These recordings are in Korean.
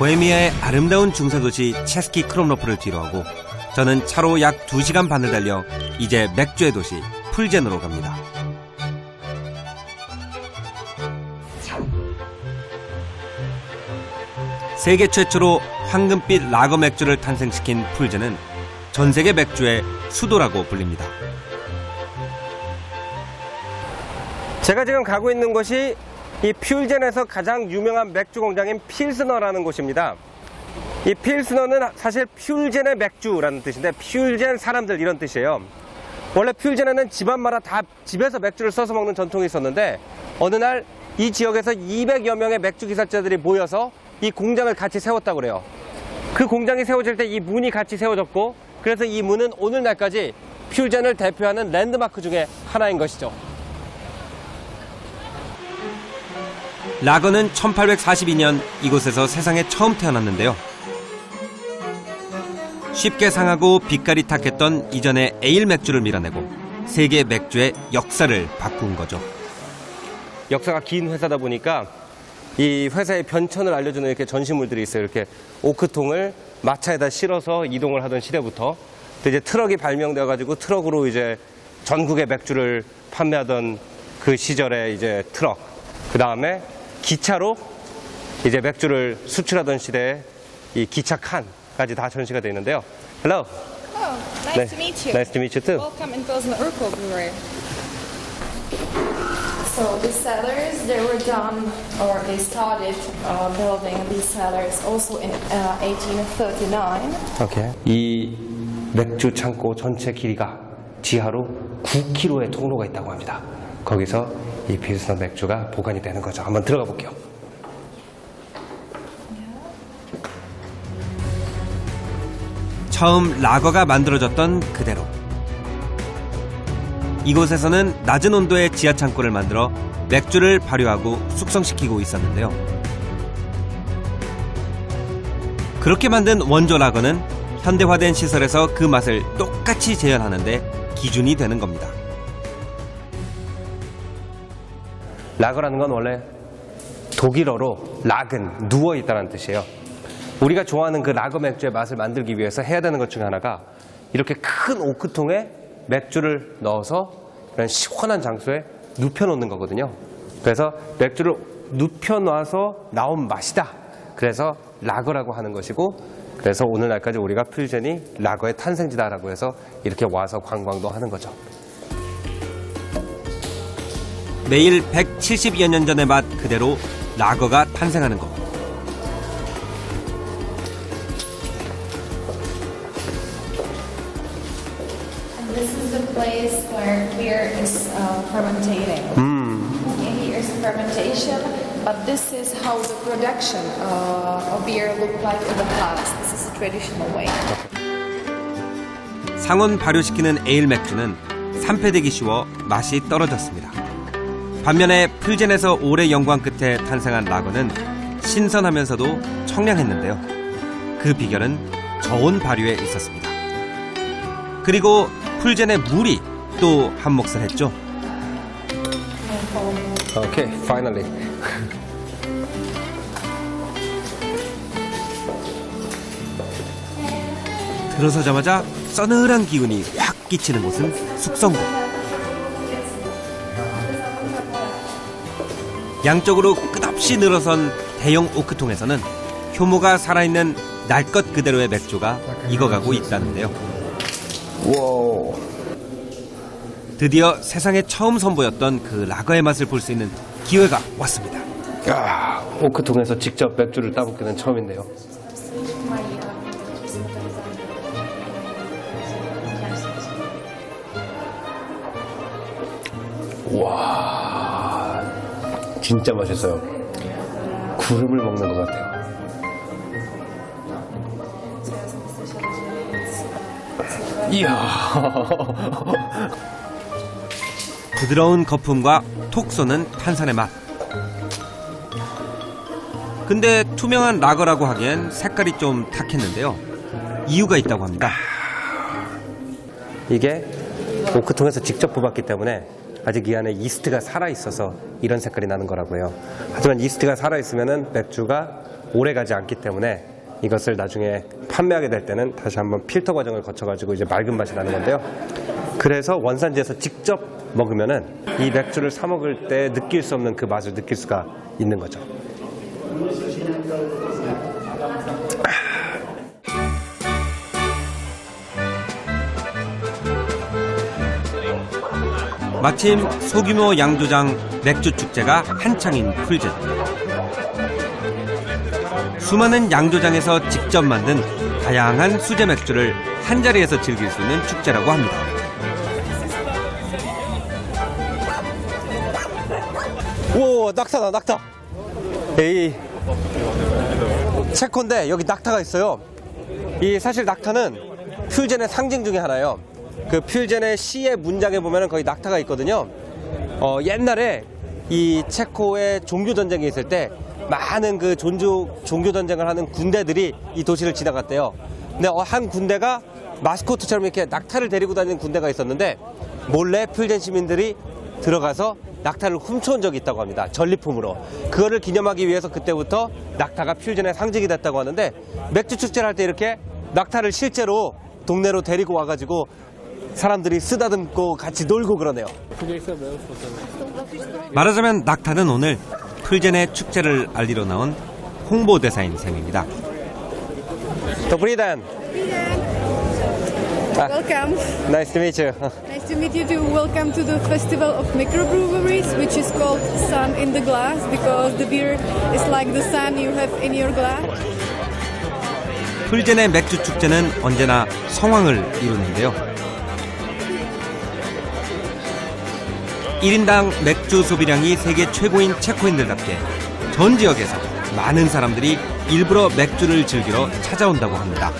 보헤미아의 아름다운 중세도시 체스키 크롬노프를 뒤로하고 저는 차로 약 2시간 반을 달려 이제 맥주의 도시 풀젠으로 갑니다. 세계 최초로 황금빛 라거 맥주를 탄생시킨 풀젠은 전 세계 맥주의 수도라고 불립니다. 제가 지금 가고 있는 곳이 이 풀젠에서 가장 유명한 맥주 공장인 필스너라는 곳입니다. 이 필스너는 사실 풀젠의 맥주라는 뜻인데 풀젠 사람들 이런 뜻이에요. 원래 풀젠에는 집안마다 다 집에서 맥주를 써서 먹는 전통이 있었는데 어느 날 이 지역에서 200여 명의 맥주 기사자들이 모여서 이 공장을 같이 세웠다고 그래요. 그 공장이 세워질 때 이 문이 같이 세워졌고 그래서 이 문은 오늘날까지 풀젠을 대표하는 랜드마크 중에 하나인 것이죠. 라거는 1842년 이곳에서 세상에 처음 태어났는데요. 쉽게 상하고 빛깔이 탁했던 이전의 에일 맥주를 밀어내고 세계 맥주의 역사를 바꾼 거죠. 역사가 긴 회사다 보니까 이 회사의 변천을 알려주는 이렇게 전시물들이 있어요. 이렇게 오크통을 마차에다 실어서 이동을 하던 시대부터 이제 트럭이 발명되어 가지고 트럭으로 이제 전국의 맥주를 판매하던 그 시절의 이제 트럭, 그 다음에 기차로 이제 맥주를 수출하던 시대의 이 기차 칸까지 다 전시가 되어 있는데요. Hello. Hello. Nice to meet you. Nice to meet you too. Welcome in Pilsner Urquell Brewery. So the cellars, they were done, or they started building these cellars also in 1839. 오케이. 이 맥주 창고 전체 길이가 지하로 9km의 통로가 있다고 합니다. 거기서 이 필스너 맥주가 보관이 되는 거죠. 한번 들어가 볼게요. 처음 라거가 만들어졌던 그대로 이곳에서는 낮은 온도의 지하 창고를 만들어 맥주를 발효하고 숙성시키고 있었는데요. 그렇게 만든 원조 라거는 현대화된 시설에서 그 맛을 똑같이 재현하는데 기준이 되는 겁니다. 라거라는 건 원래 독일어로 락은 누워있다는 뜻이에요. 우리가 좋아하는 그 라거 맥주의 맛을 만들기 위해서 해야 되는 것 중에 하나가 이렇게 큰 오크통에 맥주를 넣어서 그런 시원한 장소에 눕혀놓는 거거든요. 그래서 맥주를 눕혀놔서 나온 맛이다. 그래서 라거라고 하는 것이고 그래서 오늘날까지 우리가 풀젠이 라거의 탄생지다라고 해서 이렇게 와서 관광도 하는 거죠. 매일 170여 년 전의 맛 그대로 라거가 탄생하는 것. And this is the place where beer is fermentating. Here is fermentation, but this is how the production of beer looked like in the past. This is the traditional way. 상온 발효시키는 에일 맥주는 산패되기 쉬워 맛이 떨어졌습니다. 반면에 풀젠에서 오래 연구한 끝에 탄생한 라거는 신선하면서도 청량했는데요. 그 비결은 저온 발효에 있었습니다. 그리고 풀젠의 물이 또 한 몫을 했죠. 오케이, finally. 들어서자마자 서늘한 기운이 확 끼치는 곳은 숙성고. 양쪽으로 끝없이 늘어선 대형 오크통에서는 효모가 살아있는 날 것 그대로의 맥주가 익어가고 있다는데요. 와우. 드디어 세상에 처음 선보였던 그 라거의 맛을 볼 수 있는 기회가 왔습니다. 야, 오크통에서 직접 맥주를 따먹기는 처음인데요. 와, 진짜 맛있어요. 구름을 먹는 것 같아요. 이야. 부드러운 거품과 톡 쏘는 탄산의 맛. 근데 투명한 라거라고 하기엔 색깔이 좀 탁했는데요. 이유가 있다고 합니다. 이게 오크통에서 직접 뽑았기 때문에 아직 이 안에 이스트가 살아있어서 이런 색깔이 나는 거라고 해요. 하지만 이스트가 살아있으면 맥주가 오래 가지 않기 때문에 이것을 나중에 판매하게 될 때는 다시 한번 필터 과정을 거쳐가지고 이제 맑은 맛이 나는 건데요. 그래서 원산지에서 직접 먹으면은 이 맥주를 사 먹을 때 느낄 수 없는 그 맛을 느낄 수가 있는 거죠. 마침 소규모 양조장 맥주 축제가 한창인 풀젠. 수많은 양조장에서 직접 만든 다양한 수제 맥주를 한자리에서 즐길 수 있는 축제라고 합니다. 오, 낙타다, 낙타. 에이, 체코인데 여기 낙타가 있어요. 이 사실 낙타는 퓨젠의 상징 중에 하나예요. 그 퓨젠의 시의 문장에 보면은 거기 낙타가 있거든요. 옛날에 이 체코의 종교 전쟁이 있을 때 많은 그 종교 전쟁을 하는 군대들이 이 도시를 지나갔대요. 근데 한 군대가 마스코트처럼 이렇게 낙타를 데리고 다니는 군대가 있었는데 몰래 퓨젠 시민들이 들어가서 낙타를 훔쳐온 적이 있다고 합니다. 전리품으로. 그거를 기념하기 위해서 그때부터 낙타가 퓨전의 상징이 됐다고 하는데 맥주 축제를 할 때 이렇게 낙타를 실제로 동네로 데리고 와가지고 사람들이 쓰다듬고 같이 놀고 그러네요. 말하자면 낙타는 오늘 풀젠의 축제를 알리러 나온 홍보대사인 셈입니다. Dobry den. Welcome. Nice to meet you. Nice to meet you too. Welcome to the Festival of Microbreweries, which is called Sun in the Glass because the beer is like the sun you have in your glass. 풀젠의 맥주 축제는 언제나 성황을 이루는데요. 1인당 맥주 소비량이 세계 최고인 체코인들답게 전 지역에서 많은 사람들이 일부러 맥주를 즐기러 찾아온다고 합니다.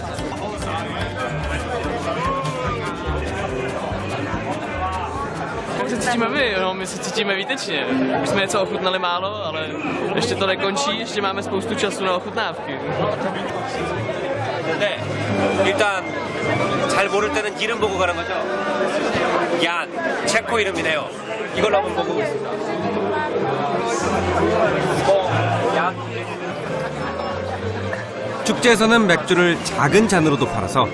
Jak se cítíme my? No, my se cítíme výtečně. Už jsme něco ochutnali málo, ale ještě to nekončí, ještě máme spoustu času na ochutnávky. 네, 일단 잘 모를 때는 이름 보고 가는 거죠. 얀, 체코 이름이네요. 이걸로 한번 먹어보겠습니다. 얀. 축제에서는 맥주를 작은 잔으로도 팔아서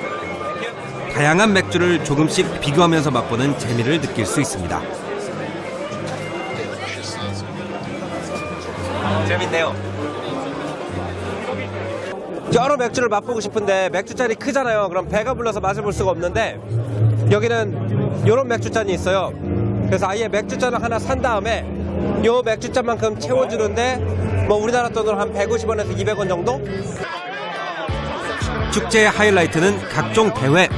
다양한 맥주를 조금씩 비교하면서 맛보는 재미를 느낄 수 있습니다. 재밌네요. 여러 맥주를 맛보고 싶은데 맥주잔이 크잖아요. 그럼 배가 불러서 맛을 볼 수가 없는데 여기는 이런 맥주잔이 있어요. 그래서 아예 맥주잔을 하나 산 다음에 요 맥주잔만큼 채워주는데 뭐 우리나라 돈으로 한 150원에서 200원 정도? 축제의 하이라이트는 각종 대회.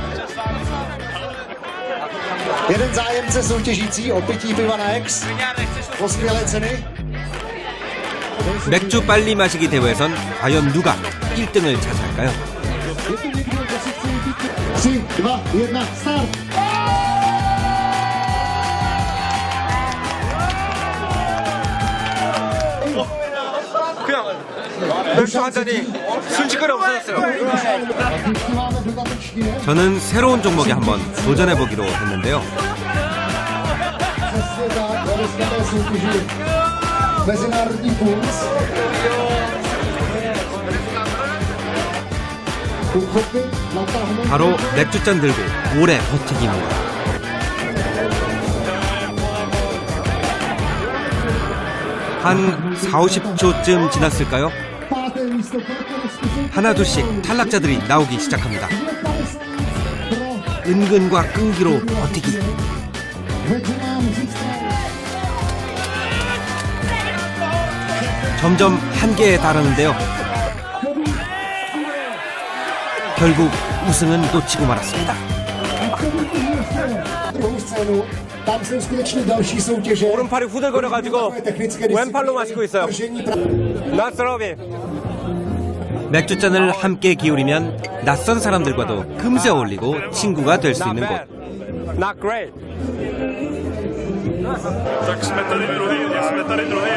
Jeden zájemce soutěžící o pití piva na X. O skvělé ceny. 맥주 빨리 마시기 대회에선 과연 누가 1등을 차지할까요? 3, 2, 1, start! 그냥 맥주 한 잔이 순식간에 없어졌어요. Máme dodatečně 저는 새로운 종목에 한번 도전해보기로 했는데요. ze světa vystavené soutěži Mezinárodní puls. Uchopit, natáhnout. 바로 맥주잔 들고 오래 버티기입니다. 한 40-50초쯤 지났을까요? Páté místo charakteristiky. 하나둘씩 탈락자들이 나오기 시작합니다. Pro 은근과 끈기로 버티기. veterán získá 점점 한계에 달하는데요. 결국 우승은 놓치고 말았습니다. druhou scénu. Tam jsou skutečně další soutěže. 오른팔이 후들거려가지고 Technické 왼팔로 마시고 있어요. držení 나스러비. 맥주잔을 함께 기울이면 낯선 사람들과도 금세 어울리고 친구가 될 수 있는 곳. Not great. Tak jsme tady druhý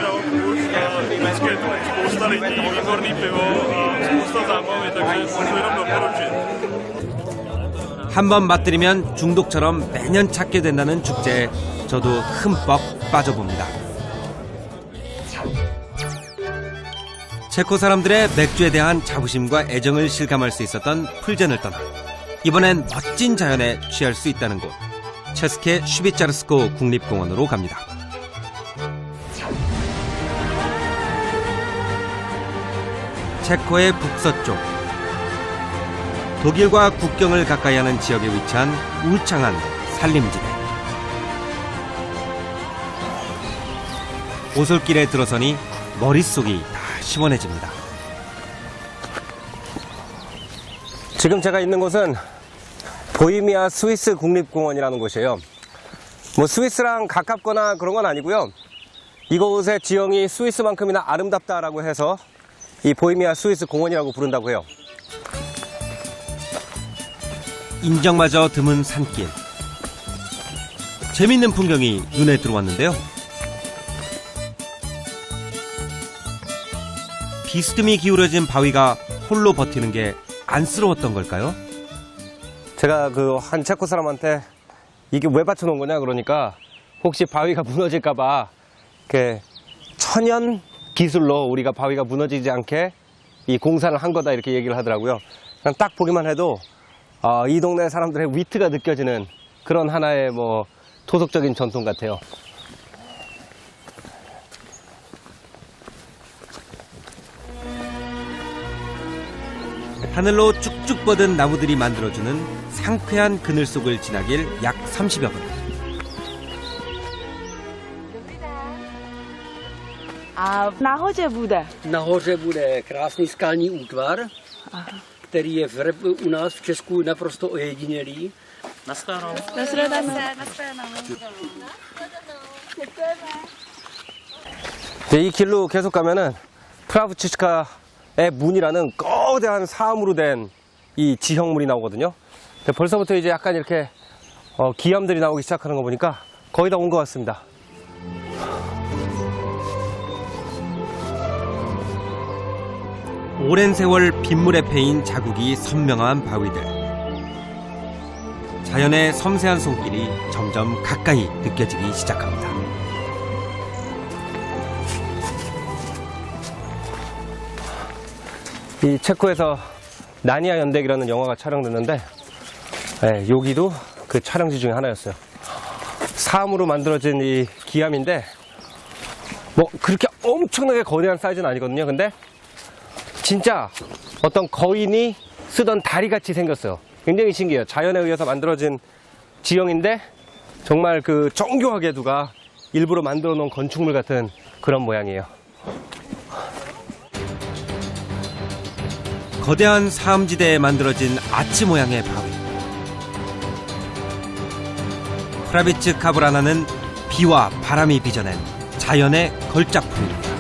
rok už a vždycky je tu spousta lidí, výborný pivo a spousta zábavy, takže můžu jenom doporučit. 한번 맛들이면 중독처럼 매년 찾게 된다는 축제에 저도 흠뻑 빠져봅니다. 체코 사람들의 맥주에 대한 자부심과 애정을 실감할 수 있었던 풀젠을 떠나 이번엔 멋진 자연에 취할 수 있다는 곳 체스케 슈비차르스코 국립공원으로 갑니다. 체코의 북서쪽 독일과 국경을 가까이 하는 지역에 위치한 울창한 산림지대. 오솔길에 들어서니 머릿속이 다 시원해집니다. 지금 제가 있는 곳은 보헤미아 스위스 국립공원이라는 곳이에요. 뭐 스위스랑 가깝거나 그런 건 아니고요. 이곳의 지형이 스위스만큼이나 아름답다라고 해서 이 보헤미아 스위스 공원이라고 부른다고 해요. 인정마저 드문 산길. 재밌는 풍경이 눈에 들어왔는데요. 비스듬히 기울어진 바위가 홀로 버티는 게 안쓰러웠던 걸까요? 제가 그 한 체코 사람한테 이게 왜 받쳐놓은 거냐 그러니까 혹시 바위가 무너질까봐 이렇게 천연 기술로 우리가 바위가 무너지지 않게 이 공사를 한 거다 이렇게 얘기를 하더라고요. 그냥 딱 보기만 해도 이 동네 사람들의 위트가 느껴지는 그런 하나의 뭐 토속적인 전통 같아요. 하늘로 쭉쭉 뻗은 나무들이 만들어주는 상쾌한 그늘 속을 지나길 약 30여 분. A nahoře bude? Nahoře bude krásný skalní útvar, který je u nás v Česku naprosto ojedinělý. Naschledanou. 이 길로 계속 가면은 프라브치스카의 문이라는 거대한 사암으로 된 이 지형물이 나오거든요. 근데 벌써부터 이제 약간 이렇게 기암들이 나오기 시작하는 거 보니까 거의 다 온 것 같습니다. 오랜 세월 빗물에 패인 자국이 선명한 바위들. 자연의 섬세한 손길이 점점 가까이 느껴지기 시작합니다. 이 체코에서 나니아 연대기라는 영화가 촬영됐는데 여기도 그 촬영지 중에 하나였어요. 사암으로 만들어진 이 기암인데 뭐 그렇게 엄청나게 거대한 사이즈는 아니거든요. 근데 진짜 어떤 거인이 쓰던 다리같이 생겼어요. 굉장히 신기해요. 자연에 의해서 만들어진 지형인데 정말 그 정교하게 누가 일부러 만들어 놓은 건축물 같은 그런 모양이에요. 거대한 사암지대에 만들어진 아치 모양의 바위. 프라비츠 카브라나는 비와 바람이 빚어낸 자연의 걸작품입니다.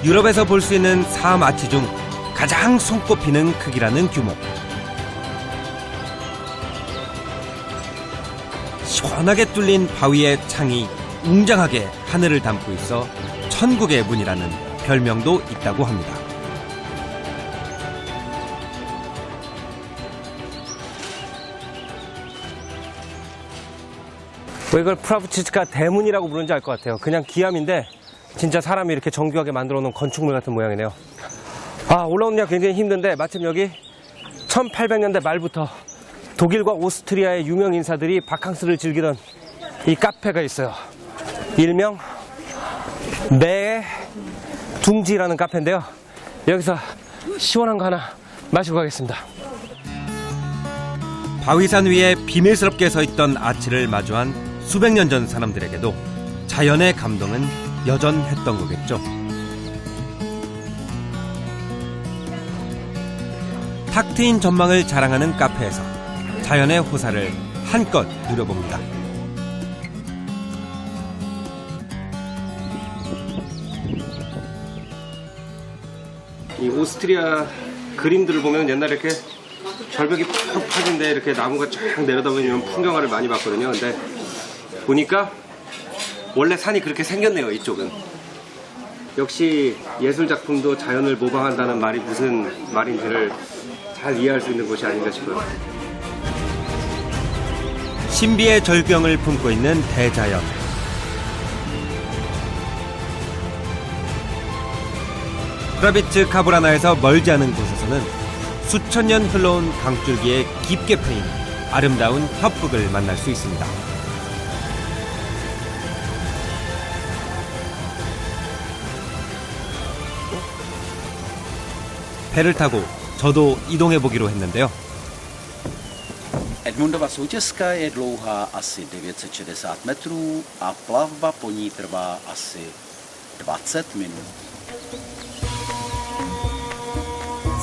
유럽에서 볼 수 있는 사암 아치 중 가장 손꼽히는 크기라는 규모. 시원하게 뚫린 바위의 창이 웅장하게 하늘을 담고 있어 천국의 문이라는 별명도 있다고 합니다. 왜 이걸 프라브치스카 대문이라고 부르는지 알 것 같아요. 그냥 기암인데 진짜 사람이 이렇게 정교하게 만들어 놓은 건축물 같은 모양이네요. 올라오느냐 굉장히 힘든데 마침 여기 1800년대 말부터 독일과 오스트리아의 유명 인사들이 바캉스를 즐기던 이 카페가 있어요. 일명 내 둥지라는 카페인데요. 여기서 시원한 거 하나 마시고 가겠습니다. 바위산 위에 비밀스럽게 서 있던 아치를 마주한 수백 년 전 사람들에게도 자연의 감동은 여전했던 거겠죠. 탁 트인 전망을 자랑하는 카페에서 자연의 호사를 한껏 누려봅니다. 이 오스트리아 그림들을 보면 옛날에 이렇게 절벽이 푹 파진데 이렇게 나무가 쫙 내려다보면 풍경화를 많이 봤거든요. 근데 보니까 원래 산이 그렇게 생겼네요. 이쪽은. 역시 예술작품도 자연을 모방한다는 말이 무슨 말인지를 잘 이해할 수 있는 곳이 아닌가 싶어요. 신비의 절경을 품고 있는 대자연. 프라비츠 카브라나에서 멀지 않은 곳에서는 수천 년 흘러온 강줄기에 깊게 패인 아름다운 협곡을 만날 수 있습니다. 배를 타고 저도 이동해 보기로 했는데요. Edmundova soutězka je dlouhá asi 960 metrů a plavba po ní trvá asi 20 minut.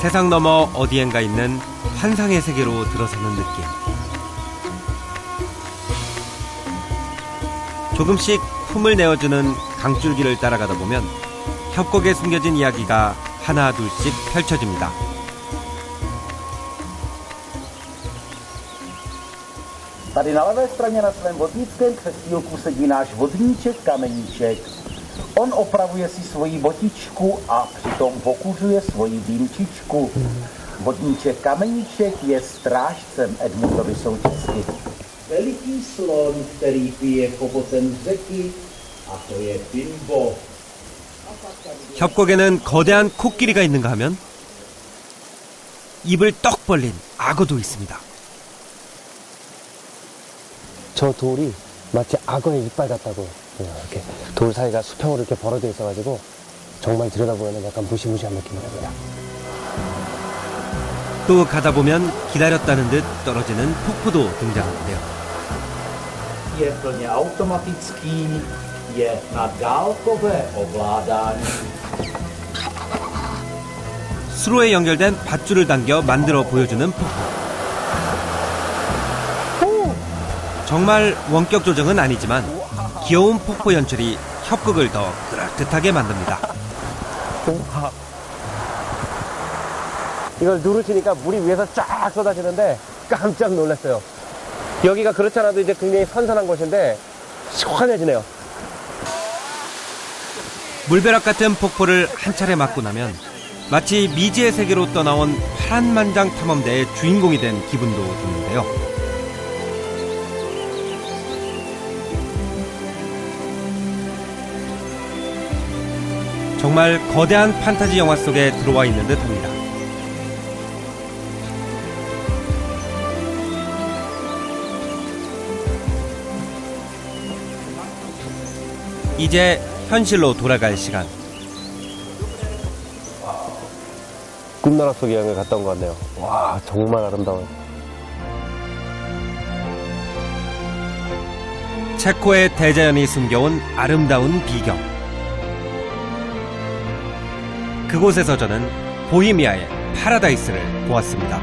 세상 너머 어디엔가 있는 환상의 세계로 들어서는 느낌. 조금씩 품을 내어주는 강줄기를 따라가다 보면 협곡에 숨겨진 이야기가 하나 둘씩 펼쳐집니다. Tady na levé straně na svém vodnickém křesílku sedí náš vodníček Kameníček. On opravuje si svoji botičku a přitom pokuřuje svoji dýmčičku. Vodníček Kameníček je strážcem Edmundovy soutězky. Veliký slon, který pije popotem z řeky, a to je Bimbo. 협곡에는 거대한 코끼리가 있는가 하면 입을 떡 벌린 악어도 있습니다. 저 돌이 마치 악어의 이빨 같다고. 이렇게 돌 사이가 수평으로 이렇게 벌어져 있어가지고 정말 들여다보면 약간 무시무시한 느낌이 납니다. 또 가다 보면 기다렸다는 듯 떨어지는 폭포도 등장하는데요. Je plně automatický, je na dálkové ovládání. 수로에 연결된 밧줄을 당겨 만들어 보여주는 폭포. 정말 원격 조정은 아니지만 귀여운 폭포 연출이 협곡을 더 그럴듯하게 만듭니다. 이걸 누르시니까 물이 위에서 쫙 쏟아지는데 깜짝 놀랐어요. 여기가 그렇지 않아도 이제 굉장히 선선한 곳인데 시원해지네요. 물벼락 같은 폭포를 한 차례 맞고 나면 마치 미지의 세계로 떠나온 파란만장 탐험대의 주인공이 된 기분도 드는데요. 정말 거대한 판타지 영화 속에 들어와 있는 듯합니다. 이제 현실로 돌아갈 시간. 꿈나라 속 여행을 갔다 온 것 같네요. 와, 정말 아름다워요. 체코의 대자연이 숨겨온 아름다운 비경. 그곳에서 저는 보헤미아의 파라다이스를 보았습니다.